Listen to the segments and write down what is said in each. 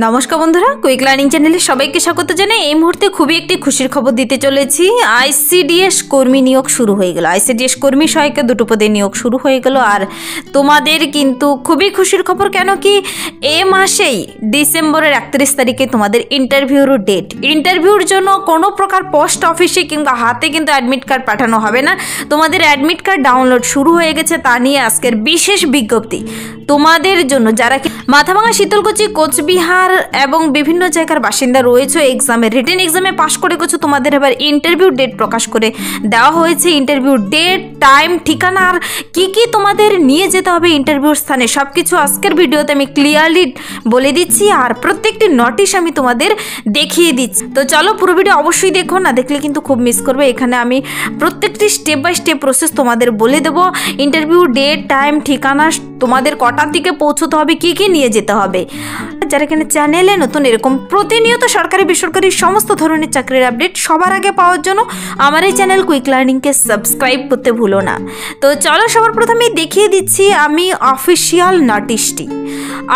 নমস্কার বন্ধুরা, quick learning চ্যানেলে সবাইকে স্বাগত জানাই। এই মুহূর্তে খুবই একটি খুশির খবর দিতে চলেছি। আইসিডিএস কর্মী নিয়োগ শুরু হয়ে গেল। আইসিডিএস কর্মী সহায়িকা 2টো পদে নিয়োগ শুরু হয়ে গেল। আর তোমাদের কিন্তু খুবই খুশির খবর, কেন কি এ মাসেই ডিসেম্বরের 31 তারিখে তোমাদের ইন্টারভিউর ডেট। ইন্টারভিউর জন্য কোনো প্রকার পোস্ট অফিসে কিংবা হাতে কিন্তু অ্যাডমিট কার্ড পাঠানো হবে না। তোমাদের অ্যাডমিট কার্ড ডাউনলোড শুরু হয়ে গেছে, তা নিয়ে আজকের বিশেষ বিজ্ঞপ্তি তোমাদের জন্য। যারা মাথাভাঙা, শীতলকুচি, কোচবিহার এবং বিভিন্ন জায়গার বাসিন্দা রয়েছে, রিটেন এক্সামে পাশ করে গেছো, তোমাদের এবার ইন্টারভিউ ডেট প্রকাশ করে দেওয়া হয়েছে। ইন্টারভিউ ডেট, টাইম, ঠিকানা আর কি কি তোমাদের নিয়ে যেতে হবে ইন্টারভিউর স্থানে, সবকিছু আজকের ভিডিওতে আমি ক্লিয়ারলি বলে দিচ্ছি। আর প্রত্যেকটি নোটিশ আমি তোমাদের দেখিয়ে দিচ্ছি। তো চলো পুরো ভিডিও অবশ্যই দেখো, না দেখলে কিন্তু খুব মিস করবে। এখানে আমি প্রত্যেকটি স্টেপ বাই স্টেপ প্রসেস তোমাদের বলে দেবো। ইন্টারভিউ ডেট, টাইম, ঠিকানা, তোমাদের কটার দিকে পৌঁছতে হবে, কি কি নিয়ে যেতে হবে। যারা এখানে চ্যানেলে নতুন, এরকম প্রতিনিয়ত সরকারি বেসরকারি সমস্ত ধরনের চাকরির আপডেট সবার আগে পাওয়ার জন্য আমার এই চ্যানেল কুইক লার্নিংকে সাবস্ক্রাইব করতে ভুলো না। তো চলো সবার প্রথমে দেখিয়ে দিচ্ছি আমি অফিসিয়াল নোটিশটি।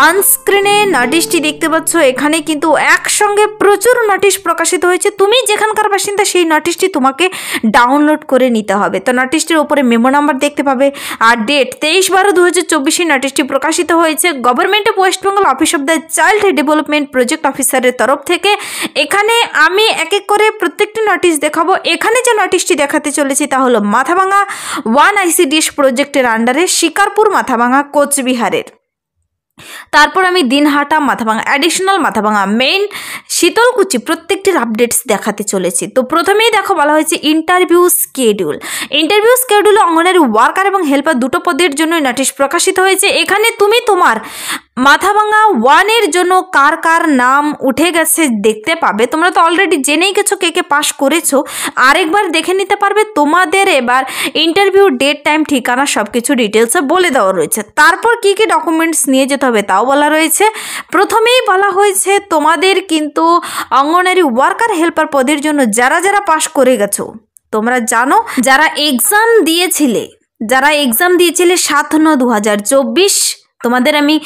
অনস্ক্রিনে নোটিশটি দেখতে পাচ্ছ। এখানে কিন্তু একসঙ্গে প্রচুর নোটিশ প্রকাশিত হয়েছে। তুমি যেখানকার বাসিন্দা সেই নোটিশটি তোমাকে ডাউনলোড করে নিতে হবে। তো নোটিশটির উপরে মেমো নাম্বার দেখতে পাবে আর ডেট 23/12/2024 নোটিশটি প্রকাশিত হয়েছে government of West Bengal office of the child development project অফিসারের তরফ থেকে। এখানে আমি এক এক করে প্রত্যেকটি নোটিশ দেখাবো। এখানে যে নোটিশটি দেখাতে চলেছি তা হলো মাথাভাঙা 1 আইসিডিএস প্রজেক্টের আন্ডারে শিকারপুর, মাথাভাঙা, কোচবিহারের। তারপর আমি দিনহাটা, মাথাভাঙা অ্যাডিশনাল, মাথাভাঙা মেইন, শীতলকুচি প্রত্যেকটির আপডেটস দেখাতে চলেছি। তো প্রথমেই দেখো বলা হয়েছে ইন্টারভিউ স্কেডিউল। ইন্টারভিউ স্কেডিউলে অঙ্গনওয়াড়ি ওয়ার্কার এবং হেল্পার 2টো পদের জন্য নোটিশ প্রকাশিত হয়েছে। এখানে তুমি তোমার মাথাভাঙা 1-এর জন্য কার কার নাম উঠে গেছে দেখতে পাবে। তোমরা তো অলরেডি জেনেই গেছো কে কে পাস করেছো, আরেকবার দেখে নিতে পারবে। তোমাদের এবার ইন্টারভিউ ডেট, টাইম, ঠিকানা সব কিছু ডিটেলসে বলে দেওয়া রয়েছে। তারপর কি কি ডকুমেন্টস নিয়ে যেতে হবে তাও বলা রয়েছে। প্রথমেই বলা হয়েছে তোমাদের কিন্তু অঙ্গনওয়াড়ি ওয়ার্কার হেল্পার পদের জন্য যারা যারা পাস করে গেছো, তোমরা জানো যারা এক্সাম দিয়েছিলে 7/9/2024, তোমাদের আমি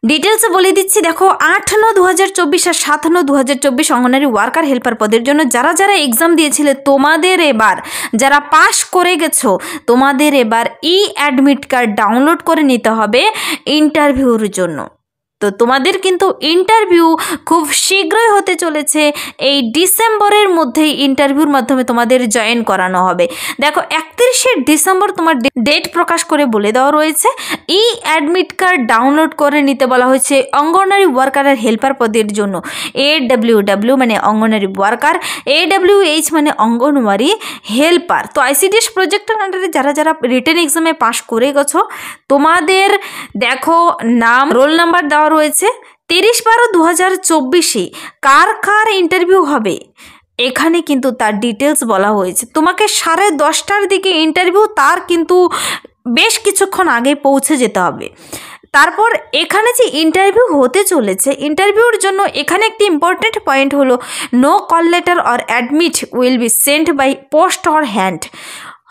ডিটেলসে বলে দিচ্ছি। দেখো 8/9/2024 আর 7/9/2024 অঙ্গনওয়াড়ি ওয়ার্কার হেল্পার পদের জন্য যারা যারা এক্সাম দিয়েছিলে, তোমাদের এবার যারা পাস করে গেছো, তোমাদের এবার অ্যাডমিট কার্ড ডাউনলোড করে নিতে হবে ইন্টারভিউর জন্য। তো তোমাদের কিন্তু ইন্টারভিউ খুব শীঘ্রই হতে চলেছে। এই ডিসেম্বরের মধ্যেই ইন্টারভিউর মাধ্যমে তোমাদের জয়েন করানো হবে। দেখো 31শে ডিসেম্বর তোমার ডেট প্রকাশ করে বলে দেওয়া রয়েছে। অ্যাডমিট কার্ড ডাউনলোড করে নিতে বলা হয়েছে অঙ্গনওয়াড়ি ওয়ার্কার আর হেল্পার পদের জন্য। AWW মানে অঙ্গনওয়াড়ি ওয়ার্কার, AWH মানে অঙ্গনওয়াড়ি হেল্পার। তো আইসিডিএস প্রজেক্টের আন্ডারে যারা যারা রিটেন এক্সামে পাস করে গেছো, তোমাদের দেখো নাম, রোল নাম্বার দেওয়া রয়েছে। 30/12/2024 কার কার ইন্টারভিউ হবে এখানে কিন্তু তার ডিটেলস বলা হয়েছে। তোমাকে 10:30টার দিকে ইন্টারভিউ, তার কিন্তু বেশ কিছুক্ষণ আগে পৌঁছে যেতে হবে। তারপর এখানে যে ইন্টারভিউ হতে চলেছে, ইন্টারভিউর জন্য এখানে একটি ইম্পর্টেন্ট পয়েন্ট হলো no call letter or admit will be sent by post or hand.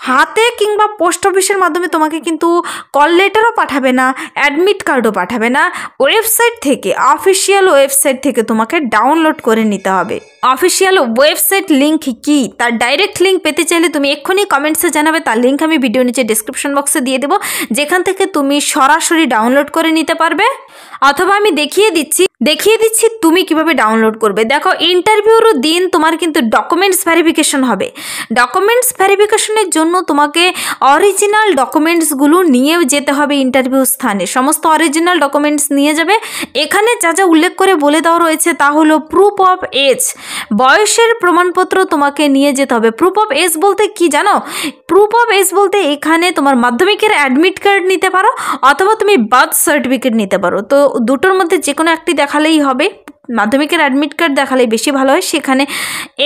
হাতে কিংবা পোস্ট অফিসের মাধ্যমে তোমাকে কিন্তু কল লেটারও পাঠাবে না, অ্যাডমিট কার্ডও পাঠাবে না। ওয়েবসাইট থেকে, অফিসিয়াল ওয়েবসাইট থেকে তোমাকে ডাউনলোড করে নিতে হবে। অফিসিয়াল ওয়েবসাইট লিঙ্ক কি, তার ডাইরেক্ট লিঙ্ক পেতে চাইলে তুমি এক্ষুনি কমেন্টসে জানাবে। তার লিঙ্ক আমি ভিডিও নিচে ডিসক্রিপশন বক্সে দিয়ে দেবো, যেখান থেকে তুমি সরাসরি ডাউনলোড করে নিতে পারবে। অথবা আমি দেখিয়ে দিচ্ছি তুমি কিভাবে ডাউনলোড করবে। দেখো ইন্টারভিউর দিন তোমার কিন্তু ডকুমেন্টস ভেরিফিকেশন হবে। ডকুমেন্টস ভেরিফিকেশনের জন্য তোমাকে অরিজিনাল ডকুমেন্টসগুলো নিয়ে যেতে হবে ইন্টারভিউ স্থানে। সমস্ত অরিজিনাল ডকুমেন্টস নিয়ে যাবে। এখানে যা যা উল্লেখ করে বলে দেওয়া রয়েছে তা হলো প্রুফ অফ এজ, বয়সের প্রমাণপত্র তোমাকে নিয়ে যেতে হবে। প্রুফ অফ এজ বলতে কি জানো? প্রুফ অফ এজ বলতে এখানে তোমার মাধ্যমিকের অ্যাডমিট কার্ড নিতে পারো অথবা তুমি বার্থ সার্টিফিকেট নিতে পারো। তো দুটোর মধ্যে যে কোনো একটি দেখালেই হবে। মাধ্যমিকের অ্যাডমিট কার্ড দেখালেই বেশি ভালো হয়, সেখানে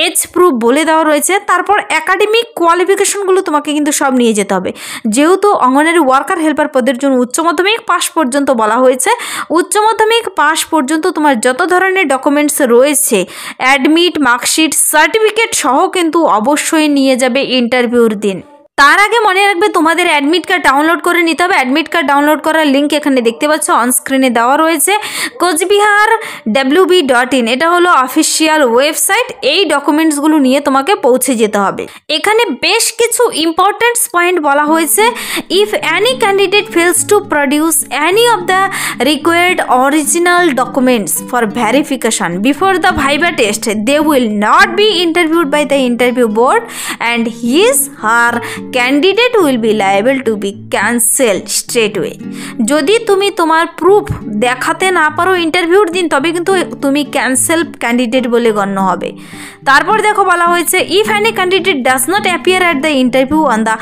এজ প্রুফ বলে দেওয়া রয়েছে। তারপর একাডেমিক কোয়ালিফিকেশনগুলো তোমাকে কিন্তু সব নিয়ে যেতে হবে। যেহেতু অঙ্গনওয়াড়ি ওয়ার্কার হেল্পার পদের জন্য উচ্চ মাধ্যমিক পাস পর্যন্ত বলা হয়েছে, উচ্চ মাধ্যমিক পাস পর্যন্ত তোমার যত ধরনের ডকুমেন্টস রয়েছে, অ্যাডমিট, মার্কশিট, সার্টিফিকেট সহ কিন্তু অবশ্যই নিয়ে যাবে ইন্টারভিউর দিন। তার আগে মনে রাখবে তোমাদের অ্যাডমিট কার্ড ডাউনলোড করে নিতে হবে। অ্যাডমিট কার্ড ডাউনলোড করার লিঙ্ক এখানে দেখতে পাচ্ছ, অন স্ক্রিনে দেওয়া রয়েছে, কোচবিহার wb.in, এটা হলো অফিসিয়াল ওয়েবসাইট। এই ডকুমেন্টসগুলো নিয়ে তোমাকে পৌঁছে যেতে হবে। এখানে বেশ কিছু ইম্পর্টেন্টস পয়েন্ট বলা হয়েছে। If any candidate fails to produce any of the required original documents for verification before the viva test, they will not be interviewed by the interview board and his her candidate will be liable to be cancel straightway. যদি তুমি তোমার proof দেখাতে না পারো ইন্টারভিউর দিন, তবে কিন্তু তুমি ক্যান্সেল ক্যান্ডিডেট বলে গণ্য হবে। তারপর দেখো বলা হয়েছে, if any candidate does not appear at the interview on the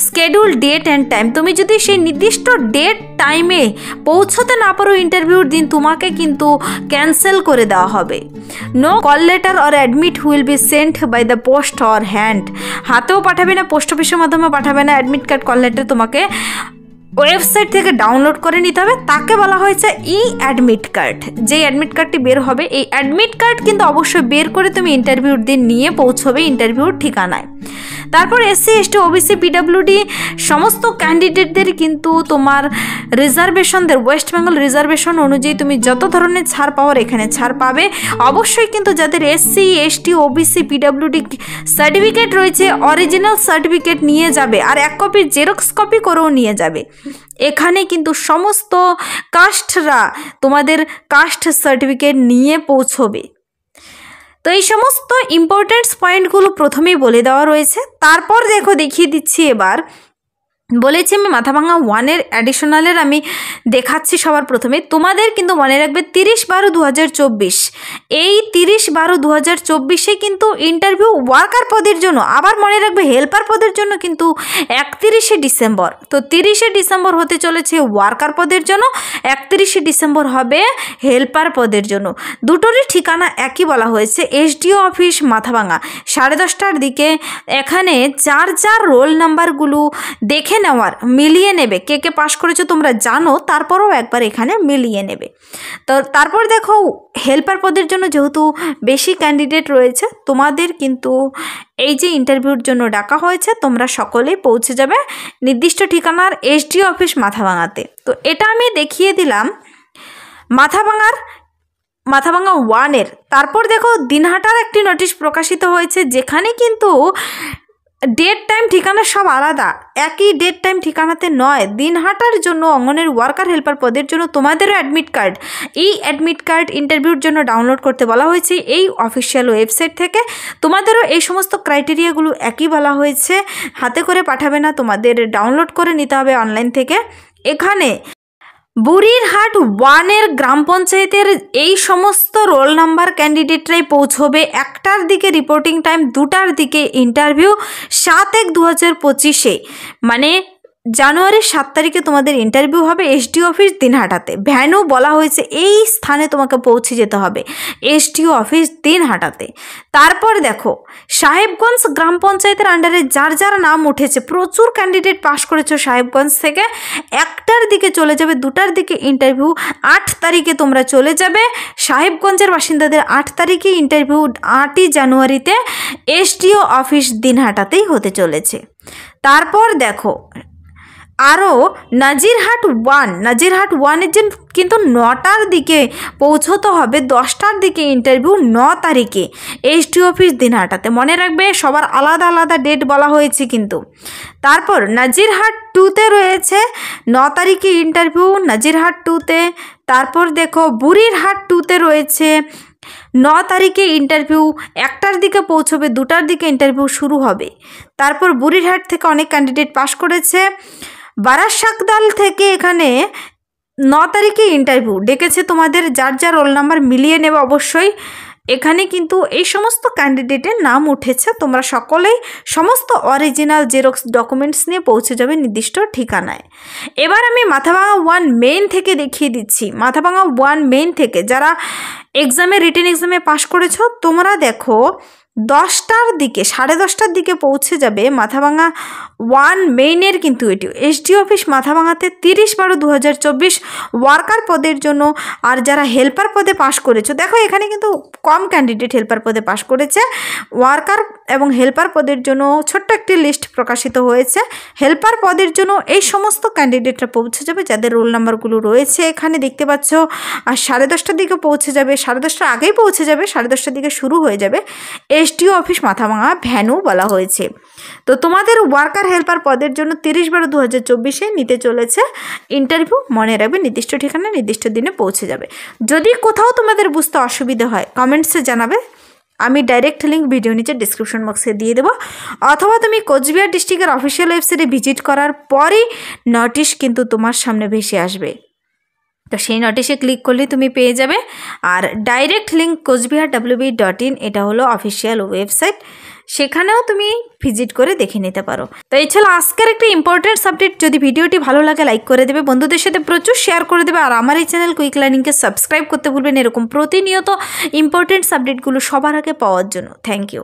schedule date and time, তুমি যদি সেই নির্দিষ্ট ডেট টাইমে পৌঁছতে না পারো ইন্টারভিউর দিন, তোমাকে কিন্তু ক্যান্সেল করে দেওয়া হবে। No call letter or admit will be sent by the post or hand, হাতেও পাঠাবে না, পোস্ট অফিসের মাধ্যমে পাঠাবে না। অ্যাডমিট কার্ড কল লেটার তোমাকে ওয়েবসাইট থেকে ডাউনলোড করে নিতে হবে, তাকে বলা হয়েছে ই অ্যাডমিট কার্ড। যেই অ্যাডমিট কার্ডটি বের হবে, এই অ্যাডমিট কার্ড কিন্তু অবশ্যই বের করে তুমি ইন্টারভিউর দিন নিয়ে পৌঁছবে ইন্টারভিউর ঠিকানায়। তারপর এসসি এসটি ওবিসি পিডাব্লিউডি সমস্ত ক্যান্ডিডেটদের কিন্তু তোমার রিজার্ভেশনদের, ওয়েস্ট বেঙ্গল রিজার্ভেশন অনুযায়ী তুমি যত ধরনের ছাড় পাওয়ার এখানে ছাড় পাবে। অবশ্যই কিন্তু যাদের SC ST OBC PWD certificate রয়েছে, অরিজিনাল সার্টিফিকেট নিয়ে যাবে, আর এক কপির জেরক্স কপি করেও নিয়ে যাবে। এখানে কিন্তু সমস্ত কাস্টরা তোমাদের কাস্ট সার্টিফিকেট নিয়ে পৌঁছবে। তো এই সমস্ত ইম্পর্টেন্টস পয়েন্টগুলো প্রথমেই বলে দেওয়া রয়েছে। তারপর দেখিয়ে দিচ্ছি। এবার বলেছি আমি মাথাভাঙা 1-এর অ্যাডিশনালের আমি দেখাচ্ছি সবার প্রথমে। তোমাদের কিন্তু মনে রাখবে 30/12/2024, এই 30/12/2024 কিন্তু ইন্টারভিউ ওয়ার্কার পদের জন্য, আবার মনে রাখবে হেল্পার পদের জন্য কিন্তু 31শে ডিসেম্বর। তো 30শে ডিসেম্বর হতে চলেছে ওয়ার্কার পদের জন্য, 31শে ডিসেম্বর হবে হেল্পার পদের জন্য। দুটোরই ঠিকানা একই বলা হয়েছে, এসডিও অফিস মাথাভাঙা, 10:30টার দিকে। এখানে যার যার রোল নাম্বারগুলো দেখে নেওয়ার, মিলিয়ে নেবে, কে কে পাশ করেছো তোমরা জানো, তারপরেও একবার এখানে মিলিয়ে নেবে। তো তারপর দেখো হেল্পার পদের জন্য যেহেতু বেশি ক্যান্ডিডেট রয়েছে, তোমাদের কিন্তু এই যে ইন্টারভিউর জন্য ডাকা হয়েছে, তোমরা সকলেই পৌঁছে যাবে নির্দিষ্ট ঠিকানার এসডিও অফিস মাথাভাঙাতে। তো এটা আমি দেখিয়ে দিলাম মাথাভাঙা 1-এর। তারপর দেখো দিনহাটার একটি নোটিশ প্রকাশিত হয়েছে, যেখানে কিন্তু ডেট টাইম ঠিকানা সব আলাদা, একই ডেট টাইম ঠিকানাতে নয়। দিনহাটার জন্য অঙ্গনের ওয়ার্কার হেল্পার পদের জন্য তোমাদেরও অ্যাডমিট কার্ড, এই অ্যাডমিট কার্ড ইন্টারভিউর জন্য ডাউনলোড করতে বলা হয়েছে এই অফিসিয়াল ওয়েবসাইট থেকে। তোমাদেরও এই সমস্ত ক্রাইটেরিয়াগুলো একই বলা হয়েছে, হাতে করে পাঠাবে না, তোমাদের ডাউনলোড করে নিতে হবে অনলাইন থেকে। এখানে বুড়িরহাট 1-এর গ্রাম পঞ্চায়েতের এই সমস্ত রোল নাম্বার ক্যান্ডিডেটরাই পৌঁছবে। 1টার দিকে রিপোর্টিং টাইম, 2টার দিকে ইন্টারভিউ। 7/1/2025 মানে জানুয়ারির 7 তারিখে তোমাদের ইন্টারভিউ হবে এসডিও অফিস দিনহাটাতে। ভ্যানও বলা হয়েছে এই স্থানে তোমাকে পৌঁছে যেতে হবে, এসডিও অফিস দিনহাটাতে। তারপর দেখো সাহেবগঞ্জ গ্রাম পঞ্চায়েতের আন্ডারে যার যার নাম উঠেছে, প্রচুর ক্যান্ডিডেট পাশ করেছো সাহেবগঞ্জ থেকে, 1টার দিকে চলে যাবে, 2টার দিকে ইন্টারভিউ। 8 তারিখে তোমরা চলে যাবে সাহেবগঞ্জের বাসিন্দাদের, 8 তারিখে ইন্টারভিউ, 8ই জানুয়ারিতে এসডিও অফিস দিনহাটাতেই হতে চলেছে। তারপর দেখো আরও নাজিরহাট 1-এর জন্য কিন্তু 9টার দিকে পৌঁছতে হবে, 10টার দিকে ইন্টারভিউ, 9 তারিখে এসডিও অফিস দিনহাটাতে। মনে রাখবে সবার আলাদা আলাদা ডেট বলা হয়েছে কিন্তু। তারপর নাজিরহাট 2-তে রয়েছে 9 তারিখে ইন্টারভিউ, নাজিরহাট 2-তে। তারপর দেখো বুড়িরহাট 2-তে রয়েছে 9 তারিখে ইন্টারভিউ, 1টার দিকে পৌঁছবে, 2টার দিকে ইন্টারভিউ শুরু হবে। তারপর বুড়িরহাট থেকে অনেক ক্যান্ডিডেট পাশ করেছে। বারাসাকদাল থেকে এখানে 9 তারিখে ইন্টারভিউ ডেকেছে, তোমাদের যার যার রোল নাম্বার মিলিয়ে নেবে অবশ্যই। এখানে কিন্তু এই সমস্ত ক্যান্ডিডেটের নাম উঠেছে, তোমরা সকলেই সমস্ত অরিজিনাল জেরক্স ডকুমেন্টস নিয়ে পৌঁছে যাবে নির্দিষ্ট ঠিকানায়। এবার আমি মাথাভাঙা 1 মেইন থেকে দেখিয়ে দিচ্ছি। মাথাভাঙা 1 মেইন থেকে যারা রিটেন এক্সামে পাশ করেছো, তোমরা দেখো 10টার দিকে 10:30টার দিকে পৌঁছে যাবে মাথাভাঙা 1 মেইনের কিন্তু এটি এসডি অফিস মাথাভাঙাতে 30/12/2024 ওয়ার্কার পদের জন্য। আর যারা হেল্পার পদে পাশ করেছো, দেখো এখানে কিন্তু কম ক্যান্ডিডেট হেল্পার পদে পাশ করেছে। ওয়ার্কার এবং হেল্পার পদের জন্য ছোট্ট একটি লিস্ট প্রকাশিত হয়েছে। হেল্পার পদের জন্য এই সমস্ত ক্যান্ডিডেটরা পৌঁছে যাবে যাদের রোল নাম্বারগুলো রয়েছে এখানে দেখতে পাচ্ছ। আর 10:30টার দিকে পৌঁছে যাবে, 10:30টার আগেই পৌঁছে যাবে, 10:30টার দিকে শুরু হয়ে যাবে। এসডিও অফিস মাথাভাঙা ভ্যানু বলা হয়েছে। তো তোমাদের ওয়ার্কার হেল্পার পদের জন্য 30/12/2024 নিতে চলেছে ইন্টারভিউ। মনে রাখবে নির্দিষ্ট ঠিকানা নির্দিষ্ট দিনে পৌঁছে যাবে। যদি কোথাও তোমাদের বুঝতে অসুবিধা হয় কমেন্টসে জানাবে, আমি ডাইরেক্ট লিঙ্ক ভিডিও নিচে ডিসক্রিপশন বক্সে দিয়ে দেবো, অথবা তুমি কোচবিহার ডিস্ট্রিক্টের অফিসিয়াল ওয়েবসাইটে ভিজিট করার পরই নোটিশ কিন্তু তোমার সামনে ভেসে আসবে। তো সেই নোটিশে ক্লিক করলে তুমি পেয়ে যাবে। আর ডাইরেক্ট লিঙ্ক coachbihar.wb.in এটা হলো অফিসিয়াল ওয়েবসাইট, সেখানেও তুমি ভিজিট করে দেখে নিতে পারো। তো এই ছিল আজকের একটা ইম্পর্টেন্ট সাবজেক্ট। যদি ভিডিওটি ভালো লাগে লাইক করে দেবে, বন্ধুদের সাথে প্রচুর শেয়ার করে দেবে। আর আমার এই চ্যানেল কুইক লার্নিংকে সাবস্ক্রাইব করতে ভুলবেন এরকম প্রতিনিয়ত ইম্পর্টেন্ট সাবজেক্টগুলো সবার আগে পাওয়ার জন্য। Thank you.